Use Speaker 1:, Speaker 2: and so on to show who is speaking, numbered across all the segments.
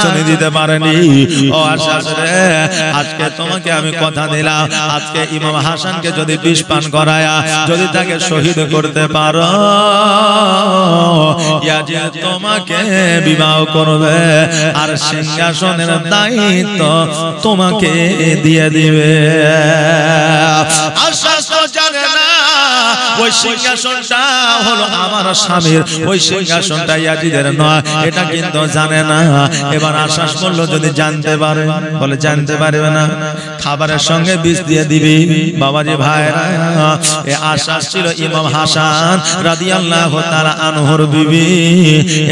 Speaker 1: চলে দিতে পারেনি। ও আশাস রে, আজকে তোমাকে আমি কথা দিলাম, আজকে ইমাম হাসানকে যদি বিষ পান করায়া যদি তাকে শহীদ করতে পারো, ইয়াজিদ তোমাকে বিবাহ করবে আর সিংহাসনের দায়িত্ব তোমাকে দিয়ে দিবে। আশাস তো জানে না ওই সিংহাসনটা হলো আমার স্বামীর, ওই সিংহাসনটা ইয়াজিদের নয়, এটা কিন্তু জানে না। এবার আশাস বলল যদি জানতে পারে, বলে জানতে পারবে না, খাবারের সঙ্গে বিষ দিয়ে দিবি। বাবাজি ভাইরা, এই আশাস ছিল ইমাম হাসান রাদিয়াল্লাহু তাআলা আনহুর বিবি।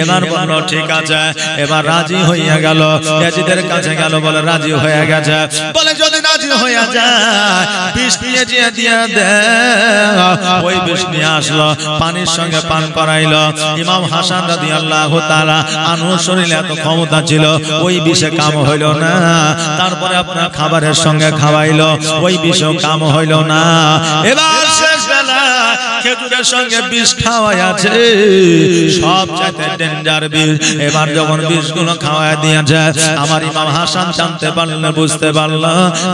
Speaker 1: এবার বলল ঠিক আছে, এবার রাজি হইয়া গেল, ইয়াজিদের কাছে গেল, বলে রাজি হয়ে গেছে। বলে যদি রাজি হয়ে যায় বিষ নিয়ে দিয়ে দে। ওই বিষ নিয়ে আসলো, পানির সঙ্গে পান করাইলো। ইমাম হাসান রাদিয়াল্লাহু তাআলা আনহুর শরীরে এত ক্ষমতা ছিল, ওই বিষে কাম হইল না। তারপরে আপনার খাবারের সঙ্গে খাওয়াইলো, ওই বিষও কাম হইল না। এবার শেষ বেলা খেজুরের সঙ্গে বিষ খাওয়াইছে, সবচাইতে ডেঞ্জার বিষ। এবার যখন বিষগুলো খাওয়াই দিয়েছে, আমার ইমাম হাসান জানতে পারলেন, বুঝতে পারল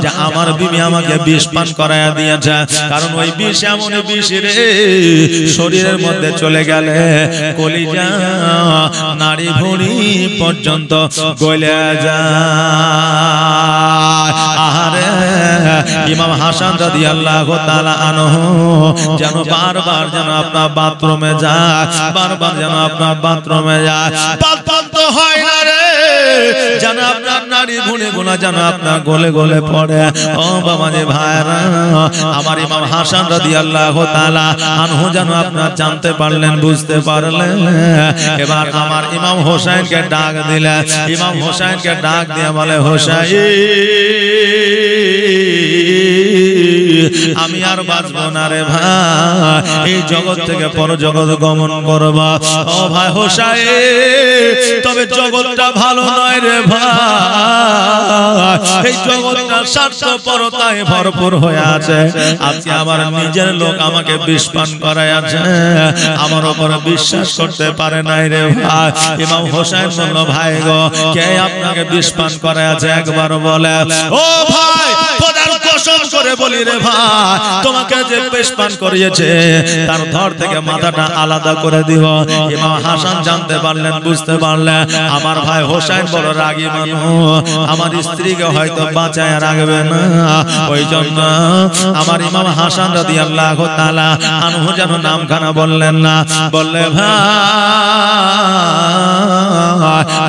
Speaker 1: যে আমার বিবি আমাকে বিষ পান করাইয়া দিয়েছে। কারণ ওই বিষ এমন বিষ রে, শরীরের মধ্যে চলে গেলে কলিজা নাড়ি ভুঁড়ি পর্যন্ত গলে যায়। আরে ইমাম হাসান রাদিয়াল্লাহু তাআলা আনহু যেন বারবার যেন আপনার বাথরুমে যায়, বারবার যেন আপনার বাথরুমে যায়। পান তো হয় না রে, যেন আপনার নাড়ি ভুঁড়ি গুলো যেন আপনার গলে গলে পড়ে। ও বাবাজি ভাইরা, আমার ইমাম হাসান রাদিয়াল্লাহু তাআলা আনহু যেন আপনার জানতে পারলেন, বুঝতে পারলেন। এবার আমার ইমাম হোসেনকে ডাক দিলেন। ইমাম হোসেনকে ডাক দিয়ে বলে, হোসেন আমি আর বাঁচবো না রে ভাই, এই জগৎ থেকে পর জগৎ গমন করব। ও ভাই হোসেন, তবে জগৎটা ভালো নয় রে ভাই, এই জগৎটা স্বার্থপরতায় ভরপুর হয়ে আছে। আজকে আমার নিজের লোক আমাকে বিষ পান করাইছে, আমার উপর বিশ্বাস করতে পারে নাই রে ভাই। ইমাম হোসেন বলল, ভাই গো, কে আপনাকে বিষ পান করাইছে একবার বলে। ও ভাই, খোদার কসম করে বলি রে ভাই, তোমাকে যে বিষ পান করিয়েছে তার ধর থেকে মাথাটা আলাদা করে দিব। ইমাম হাসান জানতে পারলেন, বুঝতে পারলেন আমার ভাই হোসেন বড় রাগী মানুষ, আমার স্ত্রীকে হয়তো বাঁচায় রাখবে না। ওই জন্য আমার ইমাম হাসান রাদিয়াল্লাহু তাআলা আনহু যেন নামখানা বললেন না, বললে ভাই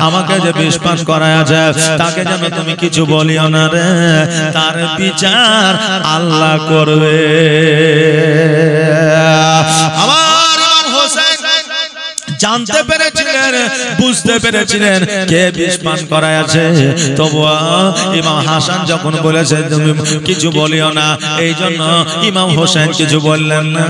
Speaker 1: আমাকে যে বিষ পান করাইছে তাকে যেন তুমি কিছু বলিও না রে, তার বিচার আল্লাহ করবে। আমার ইমাম হোসেন জানতে পেরেছিলেন, বুঝতে পেরেছিলেন কে বিষ পান করাইছে। তবু ইমাম হাসান যখন বলেছে তুমি কিছু বলিও না, এই জন্য ইমাম হোসেন কিছু বললেন না।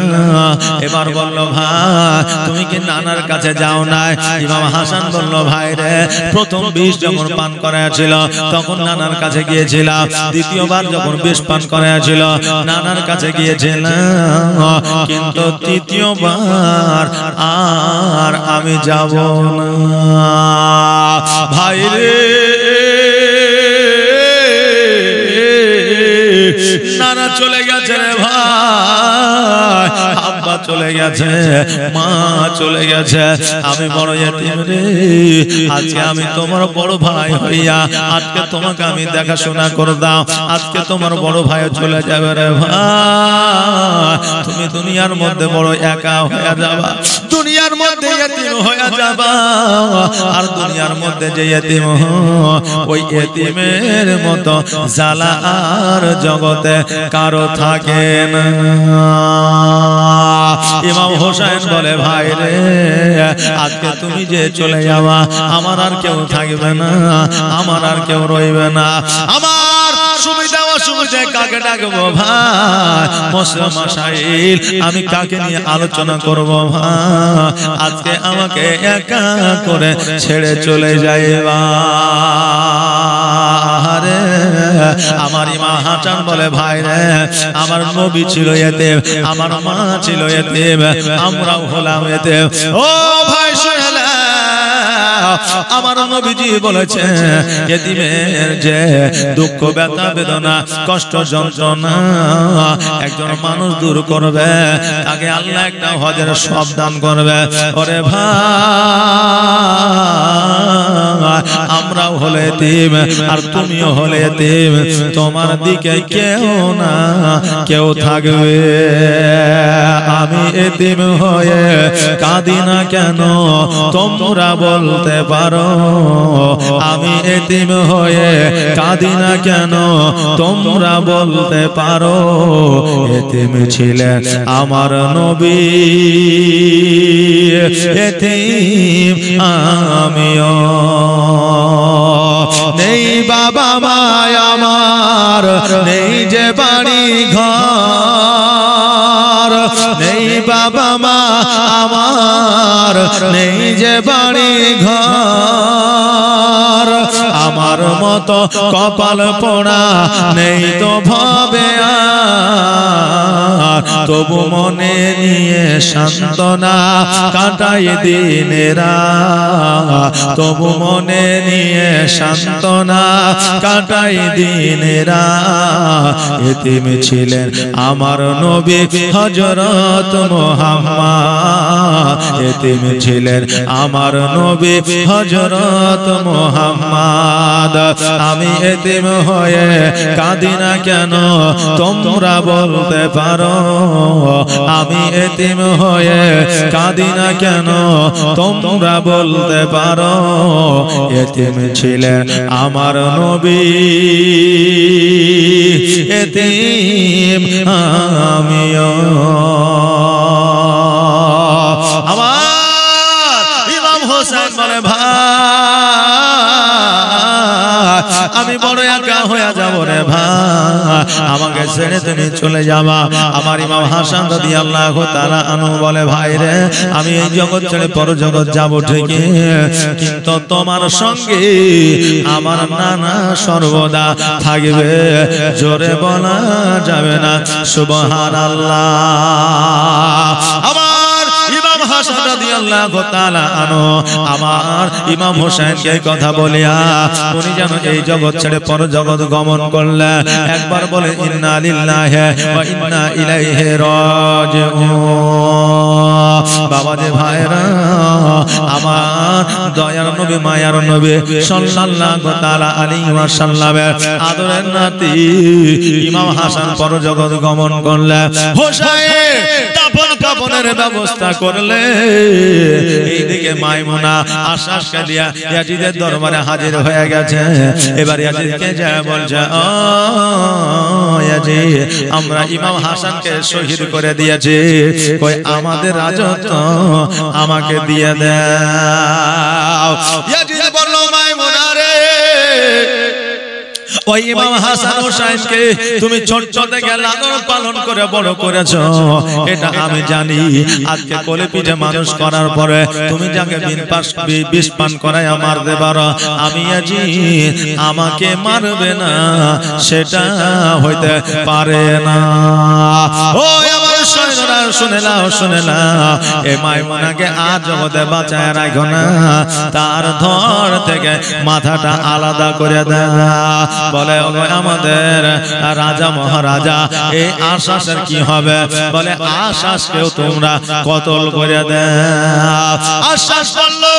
Speaker 1: এবার বলল, ভাই তুমি কি নানার কাছে যাও নাই? ইমাম হাসান বলল, ভাই রে, প্রথম বিষ যখন পান করাইছিল তখন নানার কাছে গিয়েছিলাম, দ্বিতীয়বার যখন বিষ পান করাইছিল নানার কাছে গিয়েছিলাম, কিন্তু তৃতীয়বার আর আমি যাব না। ভাই রে, নানা চলে গেছে রে ভাই, আব্বা চলে গেছে, মা চলে গেছে, আমি বড় এতিম রে। আজকে আমি তোমার বড় ভাই হইয়া আজকে তোমাকে আমি দেখাশোনা করতাম, আজকে তোমার বড় ভাই চলে যাবে রে ভাই। তুমি দুনিয়ার মধ্যে বড় একা হয়ে যাবা, দুনিয়ার মধ্যে এতিম হয়ে যাবা। আর দুনিয়ার মধ্যে যে এতিম, ওই এতিমের মতো জ্বালা আর জগতে কারো থাকে না। ইমাম হোসেন বলে, ভাই রে, আজকে তুমি যে চলে যাবা আমার আর কেউ থাকবে না, আমার আর কেউ রইবে না। আমার সুবিধা অসুবিধা কাকে ডাকবো ভাই? মশাইল আমি কাকে নিয়ে আলোচনা করবো ভাই? আজকে আমাকে একা করে ছেড়ে চলে যাইবা। আমার ইমাম হাসান বলে, ভাই রে, আমার নবী ছিল এতিম, আমার মা ছিল এতিম, আমরাও হলাম এতিম। ও ভাই শুনলা, আমার নবীজি বলেছে এতিমের যে দুঃখ ব্যথা বেদনা কষ্ট যন্ত্রণা একজন মানুষ দূর করবে তাকে আল্লাহ একটা হজের সব দান করবে। ওরে ভাই আমরাও হলে এতিম আর তুমিও হলে এতিম, তোমার দিকে কেউ না কেউ থাকবে। আমি এতিম হয়ে কাঁদি না কেন তোমরা বলতে পারো, আমি এতিম হয়ে কাঁদি না কেন তোমরা বলতে পারো। এতিম ছিলেন আমার নবী, এতিম আমিও। নেই বাবা মায় আমার, নেই যে বাড়ি ঘর, নেই বাবা মা আমার, নেই যে বাড়ি ঘর। আমার মতো কপাল পোড়া নেই তো ভাবে আর, তবু মনে নিয়ে সান্ত্বনা কাটাই দিনেরা, তবু মনে নিয়ে সান্ত্বনা কাটাই দিনেরা। এতিম ছিলেন আমার নবী হযরত মুহাম্মদ, এতিম ছিলেন আমার নবী হযরত মুহাম্মদ। আমি এতিম হয়ে কাঁদি না কেন তোমরা বলতে পারো, আমি এতিম হয়ে কাঁদি না কেন তোমরা বলতে পারো। এতিম ছিলেন আমার নবী, এতিম আমিও। আমার ইমাম হোসেন বলে ভাই আমি বড় একা হয়ে যাব রে ভাই, আমাকে ছেড়ে তুমি চলে যাবা। আমার ইমাম হাসান রাদিয়াল্লাহু তাআলা আনহু বলে ভাই রে আমি এই জগৎ ছেড়ে পর জগৎ যাব ঠিকই, কিন্তু তোমার সঙ্গে আমার নানা সর্বদা থাকবে। জোরে বলা যাবে না সুবহানাল্লাহ। আমার ইমাম হাসান রাদিয়াল্লাহু তাআলা আনহু আমার ইমাম হোসেনকে কথা বলিয়া উনি যেন এই জগৎ ছেড়ে পর জগৎ গমন করলেন। একবার বলে ইন্না লিল্লাহি ওয়া ইন্না ইলাইহি রাজিউন। বাবা যে ভাইরা আমার দয়ার নবী মায়ার নবী সাল্লাল্লাহু তাআলা আলাইহি ওয়াসাল্লামের আদরের নাতি ইমাম হাসান পর জগৎ গমন করলেন। হোসেন দাফন কাফনের ব্যবস্থা করলে এইদিকে মাইমুনা আশাসকে দিয়া ইয়াজিদের দরবারে হাজির হয়ে গেছে। এবার ইয়াজিদকে যায় বলছে ও ইয়াজিদ আমরা ইমাম হাসানকে শহীদ করে দিয়েছি, কই আমাদের রাজত্ব আমাকে দিয়ে দাও। ইয়াজিদ বলল মাইমুনা রে ওই ইমাম হাসান হোসেনকে তুমি ছোট থেকে লালন পালন করে বড় করেছো এটা আমি জানি। আজকে কোলে পিঠে মানুষ করার পরে তুমি যাকে বিষ পান করায় মারতে পারো, আমি আজি আমাকে মারবে না সেটা হইতে পারে না। ও আমার সৈন্যরা শুনে নাও শুনে নাও, এ মাইমুনাকে আজ জগতে বাঁচায় রাখো না, তার ধর থেকে মাথাটা আলাদা করে দাও। বলে আমাদের রাজা মহারাজা এই আশাসের কি হবে? বলে আশাসকেও তোমরা কতল করে দাও। আশাস বললো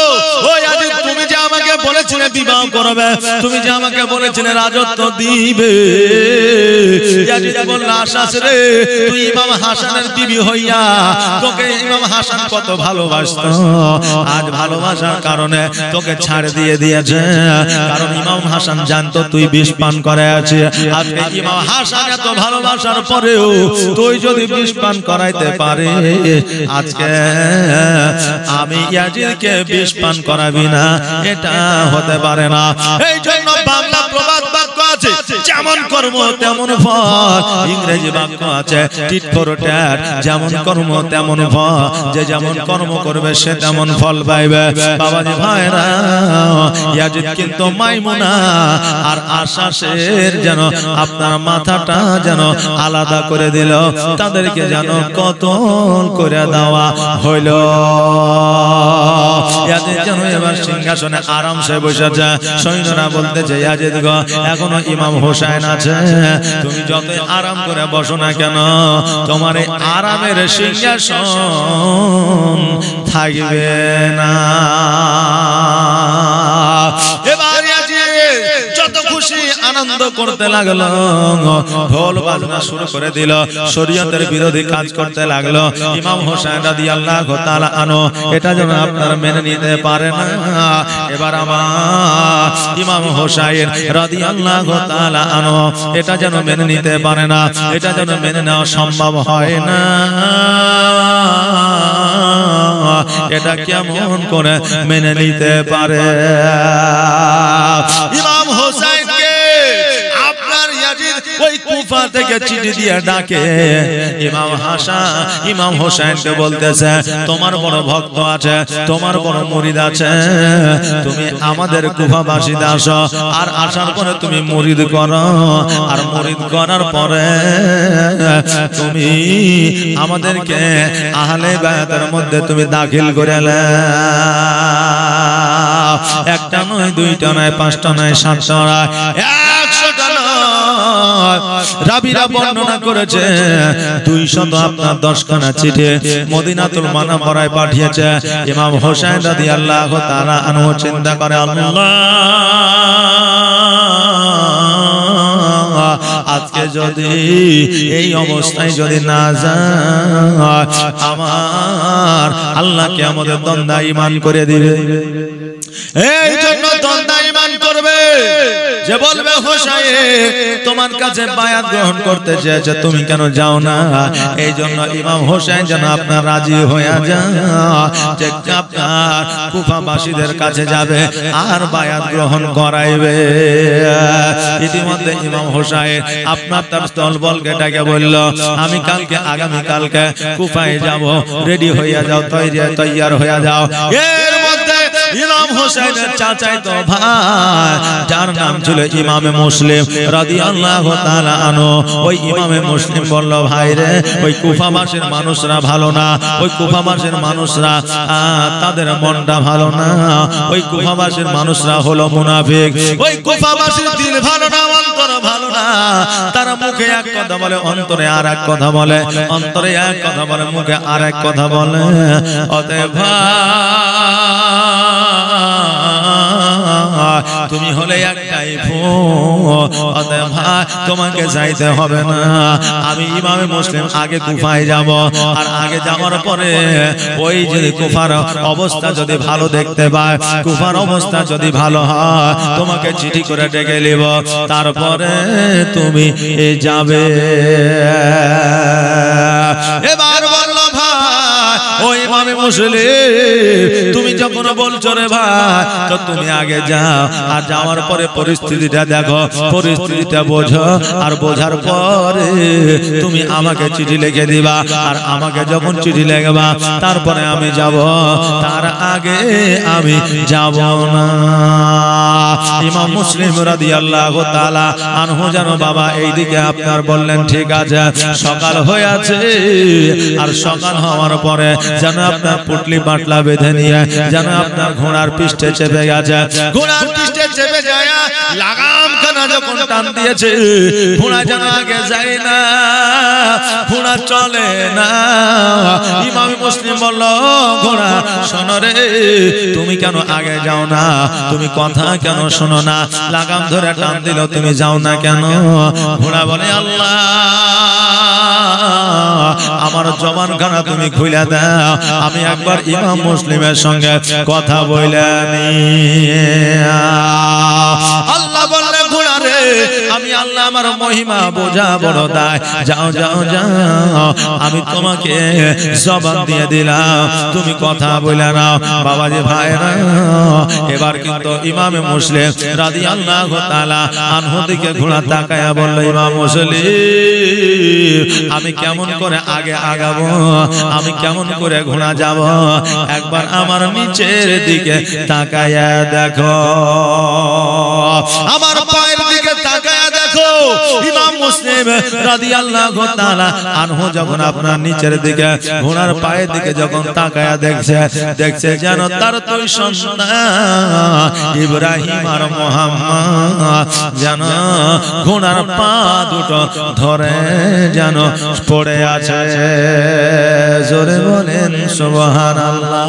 Speaker 1: ওই আজ তুমি যে আমাকে বলেছিলে বিবাহ করবে, তুমি যে আমাকে বলেছিলে রাজত্ব দিবে, ইয়াজিদ বলল আশাস রে তুই ইমাম হাসানের বিবি হইয়া তোকে ইমাম হাসান কত ভালোবাসতো, আজ ভালোবাসার কারণে তোকে ছাড় দিয়ে দিয়েছে। কারণ ইমাম হাসান জানতো তুই বিষ পান করে আছে। আজকে ইমাম হাসান এত ভালোবাসার পরেও তুই যদি বিষ পান করাইতে পারে, আজকে আমি ইয়াজিদকে বিষ পান করাবি না, এটা হতে পারে না। এই জন্য বাংলা প্রবাদ বাক্য আছে যেমন কর্ম তেমন ফল। ইংরেজি বাক্য আছে টিট ফর ট্যাট, যেমন কর্ম তেমন ফল, যে যেমন কর্ম করবে সে তেমন ফল পাইবে। বাবাজি ভাইরা, ইয়াজিদ কিন্তু মাইমুনা আর আশাসের যেন আপনার মাথাটা যেন আলাদা করে দিল, তাদেরকে যেন কতল করে দেওয়া হইল। ইয়াজিদ যেন এবার সিংহাসনে আরামসে বসেছে। সৈন্যরা বলতেছে, ইয়াজিদ গো, এখনো ইমাম হোসেন আছে, তুমি যতই আরাম করে বসো না কেন, তোমার এই আরামের সিংহাসন থাকবে না। এবার যত খুশি আনন্দ করতে লাগলো, ঢোল বাজনা শুরু করে দিল, শরীয়তের বিরোধী কাজ করতে লাগলো। ইমাম হোসেন রাদিয়াল্লাহু তাআলা আনহু এটা যেন আপনারা মেনে নিতে পারে না। এবার আমার ইমাম হোসেন রাদিয়াল্লাহু তাআলা আনহু এটা যেন মেনে নিতে পারে না, এটা যেন মেনে নেওয়া সম্ভব হয় না। এটা কেমন করে মেনে নিতে পারে? ইমাম হোসেনকে আপনার ইয়াজিদ ওই কুফা থেকে চিঠি দিয়ে ডাকে। ইমাম হোসেনকে বলতেছে, তোমার বড় ভক্ত আছে, তোমার বড় মুরিদ আছে, তুমি আমাদের কুফাবাসীতে আসো, আর আসার পরে তুমি মুরিদ করো, আর মুরিদ করার পরে তুমি আমাদেরকে আহলে বায়াতের মধ্যে তুমি দাখিল করে নাও। একটা নয়, দুইটা নয়, পাঁচটা নয়, সাতটা নয়, 100টা নয়। রাবিরা বর্ণনা করেছে 210খানা চিঠি মদিনাতুল মুনাওয়ারায় পাঠিয়েছে। ইমাম হোসেন রাদিয়াল্লাহু তাআলা আনহু চিন্তা করে, আল্লাহ, আজকে যদি এই অবস্থায় যদি না যায়, আমার আল্লাহকে আমাদের দণ্ডায়মান করে দিবে। এই জন্য দণ্ডায়মান করবে যে বলবে, হোসেন তোমার কাছে বায়াত গ্রহণ করতে চেয়েছে, তুমি কেন যাও না? এই জন্য ইমাম হোসেন যেন আপনার রাজি হয়ে যান, যে আপনার কুফাবাসীদের কাছে যাবে আর বায়াত গ্রহণ করাইবে। ইতিমধ্যে ইমাম হোসেন আপনার তার স্থলবলকে ডেকে বলল, আমি কালকে, আগামী কালকে কুফায় যাব, রেডি হইয়া যাও, তৈয়ার হইয়া যাও। এর মধ্যে ইমাম হোসেনের চাচাতো ভাই, যার নাম ছিল ইমামে মুসলিম রাদিয়াল্লাহু তাআলা আনহু, ওই ইমামে মুসলিম বলল, ভাই রে, ওই কুফাবাসীর মানুষরা ভালো না, ওই কুফাবাসীর মানুষরা তাদের মনটা ভালো না, ওই কুফাবাসীর মানুষরা হলো মুনাফিক, ওই কুফাবাসীর দিল ভালো না, অন্তর ভালো না, তারা মুখে এক কথা বলে, অন্তরে আর এক কথা বলে, অন্তরে এক কথা বলে, মুখে আর এক কথা বলে। অতএব তুমি হলে একটাই ভূত, অতএব তোমাকে যাইতে হবে না, আমি ইমামে মুসলিম আগে কুফায় যাব, আর আগে যাওয়ার পরে ওই যদি কুফার অবস্থা যদি ভালো দেখতে পায়, কুফার অবস্থা যদি ভালো হয়, তোমাকে চিঠি করে ডেকে নিব, তারপরে তুমি যাবে। এবার বলল, ভাই ও ইমামে মুসলিম, তুমি যখন বলছো রে ভাই, তো তুমি আগে যাও, আর যাওয়ার পরে পরিস্থিতিটা দেখো, পরিস্থিতিটা বোঝো, আর বোঝার পরে তুমি আমাকে চিঠি লিখে দিবা, আর আমাকে যখন চিঠি লিখবা তারপরে আমি যাব, তার আগে আমি যাব না। ইমাম মুসলিম রাদিয়াল্লাহু তাআলা আনহু যেন বাবা এইদিকে আপনার বললেন, ঠিক আছে, সকাল হয়ে আছে, আর সকাল হওয়ার পরে যেন আপনার পুটলি বাটলা বেঁধে নিয়ে যেন আপনার ঘোড়ার পৃষ্ঠে চেপে গেছে, ঘোড়ার পৃষ্ঠে চেপে যায়, লাগাম খানা যখন টান দিয়েছে, ঘোড়া যেন আগে যায় না, ঘোড়া চলে না। ইমাম মুসলিম বলল, ঘোড়া শোনো রে, তুমি কেন আগে যাও না, তুমি কথা কেন শোনো না, লাগাম ধরে টান দিল, তুমি যাও না কেন? ঘোড়া বলে, আল্লাহ, আমার জবান খানা তুমি খুলে দাও, আমি একবার ইমাম মুসলিমের সঙ্গে কথা বলে নি। আল্লাহ বললেন, ঘোড়া রে, আমি আল্লাহ আমার মহিমা বোঝা বড় দায় যাও যাও যাও আমি তোমাকে জবান দিয়ে দিলাম তুমি কথা বলে নাও বাবাজি ভাইরা এবার কিন্তু ইমামে মুসলিম রাদিয়াল্লাহু তাআলা আনহু দিকে ঘোড়া তাকায়া বলল ইমাম মুসলিম আমি কেমন করে আগে আগাবো আমি কেমন করে ঘোড়া যাব একবার আমার নিচের দিকে তাকায়া দেখো আমার পায়ের দিকে তাকায়া দেখো ইমাম মুসলিম রাদিয়াল্লাহু তাআলা আনহু যখন আপনার নিচের দিকে ঘোড়ার পায়ের দিকে যখন তাকায়া দেখছে যেন তার দুই সন্তান ইব্রাহিম আর মুহাম্মদ যেন ঘোড়ার পা দুটো ধরে যেন পড়ে আছে জোরে বলেন সুবহানাল্লাহ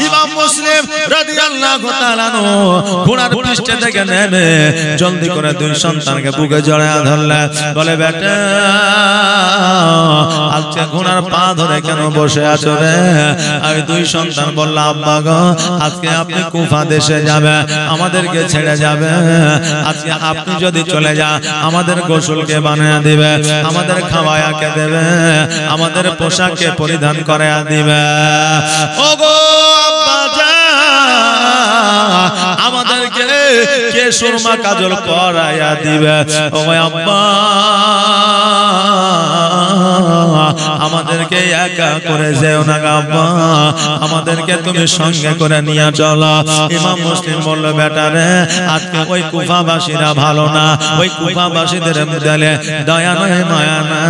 Speaker 1: ইমাম মুসলিম রাদিয়াল্লাহু তাআলা ঘোড়ার পৃষ্ঠে থেকে নেমে জলদি করে দুই সন্তানকে বুকে জড়ায় ধরলেন বলে বেটা আজকে ঘোড়ার পা ধরে কেন বসে আছো রে আমি দুই সন্তান বলল আব্বা গো আজকে আপনি কুফা দেশে যাবে আমাদেরকে ছেড়ে যাবে আজকে আপনি যদি চলে যান আমাদের গোসলকে বানিয়ে দিবে আমাদের খাওয়ায়াকে দেবে আমাদের পোশাককে পরিধান করে দিবে ওগো আব্বা আমাদেরকে কে সুরমা কাজল পরাইয়া দিবে ও আব্বা আমাদেরকে একা করে যেও না আব্বা আমাদেরকে তুমি সঙ্গে করে নিয়ে চলো ইমাম মুসলিম বলল বেটা রে আজকে ওই কুফাবাসীরা ভালো না ওই কুফাবাসীদের মধ্যে দয়া নয় মায়া না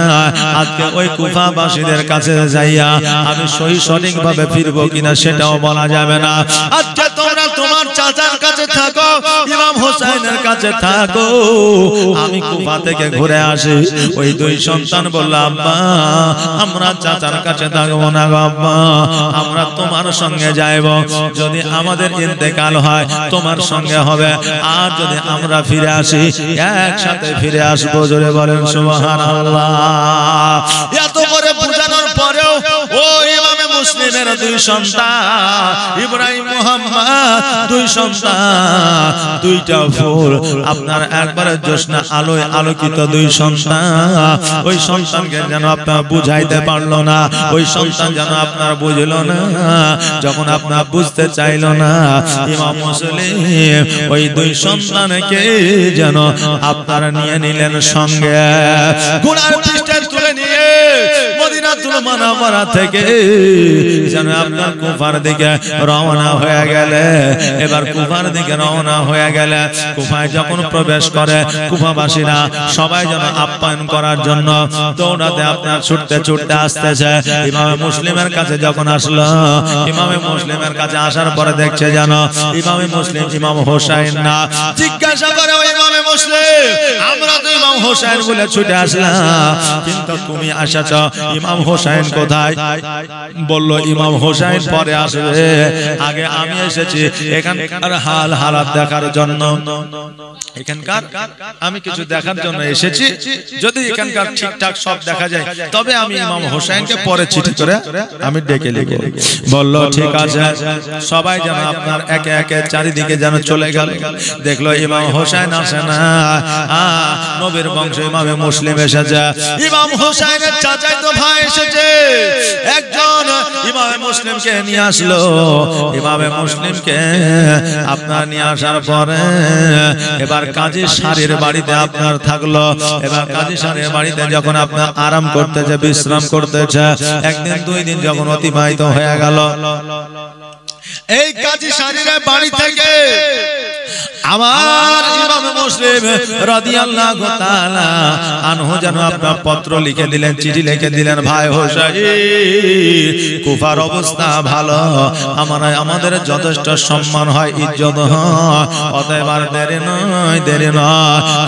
Speaker 1: আজকে ওই কুফাবাসীদের কাছে যাইয়া আমি সঠিকভাবে ফিরবো কিনা সেটাও বলা যাবে না আজকে তোমরা তোমার চাচার কাছে থাকো ইমাম হোসেনের কাছে থাকো আমি কুফা থেকে ঘুরে আসি ওই দুই সন্তান বলল আব্বা আমরা চাচার কাছে থাকবো না আব্বা আমরা তোমার সঙ্গে যাইব যদি আমাদের ইন্তেকাল হয় তোমার সঙ্গে হবে আর যদি আমরা ফিরে আসি একসাথে ফিরে আসবো জোরে বলেন সুবহানাল্লাহ এত করে বুঝানোর পরেও ও ইমামে মুসলিমের দুই সন্তান ইব্রাহিম মুহাম্মদ দুই সন্তান দুইটা ফুল আপনার একবারে জ্যোৎস্না আলোয় আলোকিত দুই সন্তান ওই সন্তানকে যেন আপনার বুঝাইতে পারলো না ওই সন্তান যেন আপনার বুঝলো না যখন আপনার বুঝতে চাইলো না ইমাম মুসলিম ওই দুই সন্তানকে যেন আপনারা নিয়ে নিলেন সঙ্গে ঘোড়ার পৃষ্ঠে তুলে নিয়ে মদিনাতুল মুনাওয়ারা থেকে যেন আপনার কুফার দিকে রওনা হয়ে গেলে এবার কুফার দিকে রওনা হয়ে গেলে কুফায় যখন প্রবেশ করে কুফাবাসীরা সবাই যেন আপ্যায়ন করার জন্য দৌড়াতে আপনার ছুটতে ছুটতে আসতেছে ইমামে মুসলিমের কাছে যখন আসলো ইমামে মুসলিমের কাছে আসার পরে দেখছে যেন ইমামে মুসলিম ইমাম হোসেন না জিজ্ঞাসা করে ওই ইমামে মুসলিম আমরা তো ইমাম হোসেন বলে ছুটে আসলাম কিন্তু তুমি আসছ ইমাম হোসেন কোথায় বলল ইমাম হোসেন পরে আসবে আগে আমি এসেছি এখানকার হাল হালাত দেখার জন্য এখানকার আমি কিছু দেখার জন্য এসেছি যদি এখানকার ঠিকঠাক সব দেখা যায় তবে আমি ইমাম হোসেনকে পরে চিঠি করে আমি ডেকে লিখব বলল ঠিক আছে সবাই যেন আপনার একে একে চারিদিকে যেন চলে গেল দেখলো ইমাম হোসেন আসে না নবীর বংশ ইমামে মুসলিম এসেছে ইমাম হোসেনের চাচাতো ভাই এসেছে একজন ইমামে মুসলিমকে নিয়ে আসলো ইমামে মুসলিমকে আপনার নিয়ে আসার পরে এবার কাজী শাড়ির বাড়িতে আপনার থাকলো এবার কাজী শাড়ির বাড়িতে যখন আপনার আরাম করতেছে বিশ্রাম করতেছে একদিন দুই দিন যখন অতিবাহিত হয়ে গেল এই কাজী শাড়ির বাড়ি থেকে আমার ইমাম মুসলিম রাদিয়াল্লাহু তাআলা আনহু যেন আপনার পত্র লিখে দিলেন চিঠি লিখে দিলেন ভাই হোসেন কুফার অবস্থা ভালো আমাদের যথেষ্ট সম্মান হয় ইজ্জত হয় অতএব আর দেরি নয়